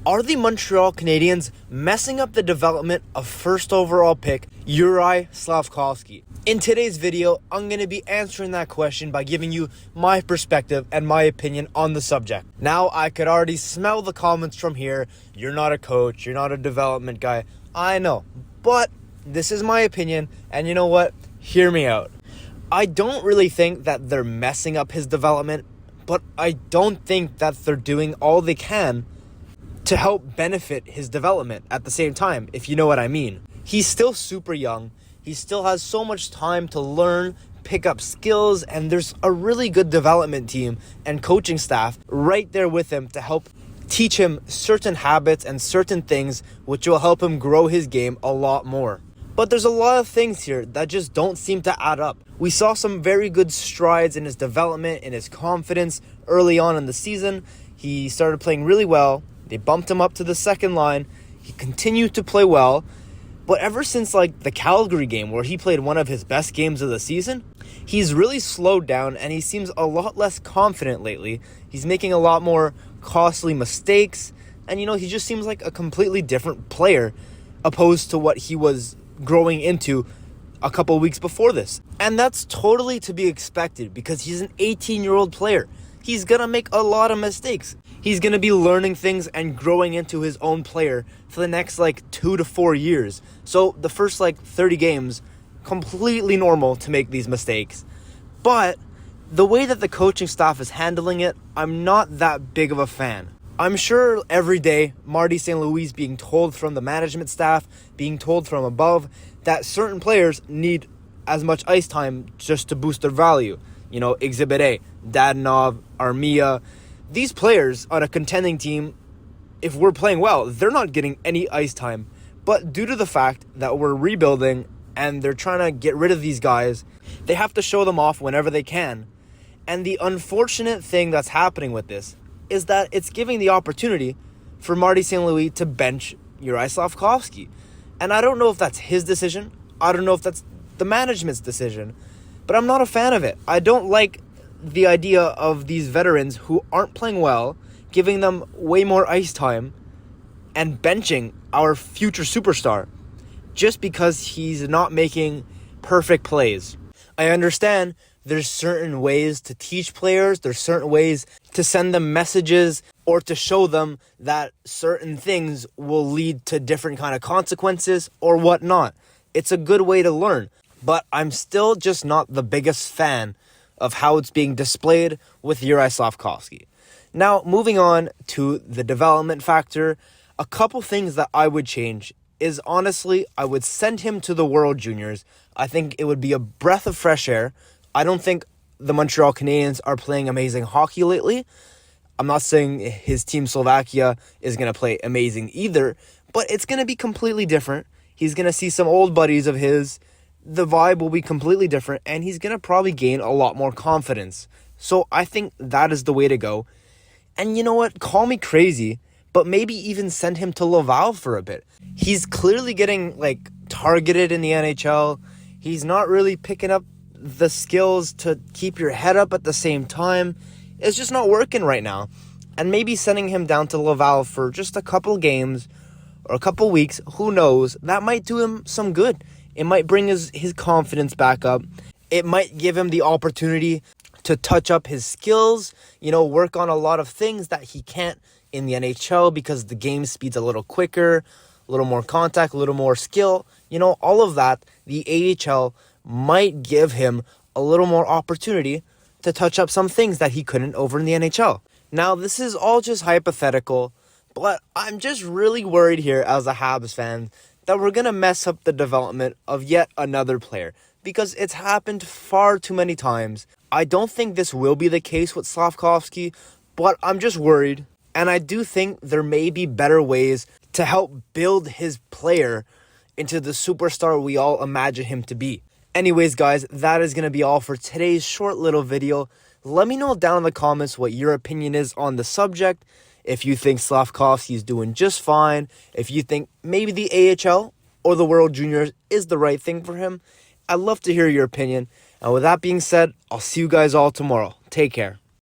Are the Montreal Canadiens messing up the development of first overall pick Juraj Slafkovsky? In today's video, I'm going to be answering that question by giving you my perspective and my opinion on the subject. Now, I could already smell the comments from here. You're not a coach. You're not a development guy. I know. But this is my opinion. And you know what? Hear me out. I don't really think that they're messing up his development, but I don't think that they're doing all they can to help benefit his development at the same time, if you know what I mean. He's still super young. He still has so much time to learn, pick up skills, and there's a really good development team and coaching staff right there with him to help teach him certain habits and certain things which will help him grow his game a lot more. But there's a lot of things here that just don't seem to add up. We saw some very good strides in his development, in his confidence early on in the season. He started playing really well. They bumped him up to the second line. He continued to play well. But ever since the Calgary game where he played one of his best games of the season, he's really slowed down and he seems a lot less confident lately. He's making a lot more costly mistakes. And, he just seems like a completely different player opposed to what he was growing into a couple weeks before this. And that's totally to be expected because he's an 18-year-old player. He's going to make a lot of mistakes. He's going to be learning things and growing into his own player for the next 2 to 4 years. So the first 30 games, completely normal to make these mistakes. But the way that the coaching staff is handling it, I'm not that big of a fan. I'm sure every day Marty St. Louis being told from the management staff, being told from above that certain players need as much ice time just to boost their value. Exhibit A, Dadonov, Armia. These players on a contending team, if we're playing well, they're not getting any ice time. But due to the fact that we're rebuilding and they're trying to get rid of these guys, they have to show them off whenever they can. And the unfortunate thing that's happening with this is that it's giving the opportunity for Marty St. Louis to bench Juraj Slafkovsky. And I don't know if that's his decision. I don't know if that's the management's decision. But I'm not a fan of it. I don't like the idea of these veterans who aren't playing well, giving them way more ice time and benching our future superstar just because he's not making perfect plays. I understand there's certain ways to teach players, there's certain ways to send them messages or to show them that certain things will lead to different kind of consequences or whatnot. It's a good way to learn, but I'm still just not the biggest fan of how it's being displayed with Juraj Slafkovsky. Now, moving on to the development factor, a couple things that I would change is honestly, I would send him to the World Juniors. I think it would be a breath of fresh air. I don't think the Montreal Canadiens are playing amazing hockey lately. I'm not saying his team Slovakia is going to play amazing either, but it's going to be completely different. He's going to see some old buddies of his. The vibe will be completely different, and he's going to probably gain a lot more confidence. So I think that is the way to go. And you know what? Call me crazy, but maybe even send him to Laval for a bit. He's clearly getting, targeted in the NHL. He's not really picking up the skills to keep your head up at the same time. It's just not working right now. And maybe sending him down to Laval for just a couple games or a couple weeks, who knows, that might do him some good. It might bring his confidence back up. It might give him the opportunity to touch up his skills, work on a lot of things that he can't in the NHL because the game speed's a little quicker, a little more contact, a little more skill. All of that, the AHL might give him a little more opportunity to touch up some things that he couldn't over in the NHL. Now, this is all just hypothetical, but I'm just really worried here as a Habs fan that we're going to mess up the development of yet another player because it's happened far too many times. I don't think this will be the case with Slafkovsky, but I'm just worried. And I do think there may be better ways to help build his player into the superstar we all imagine him to be. Anyways, guys, that is going to be all for today's short little video. Let me know down in the comments what your opinion is on the subject. If you think Slafkovsky is doing just fine, if you think maybe the AHL or the World Juniors is the right thing for him, I'd love to hear your opinion. And with that being said, I'll see you guys all tomorrow. Take care.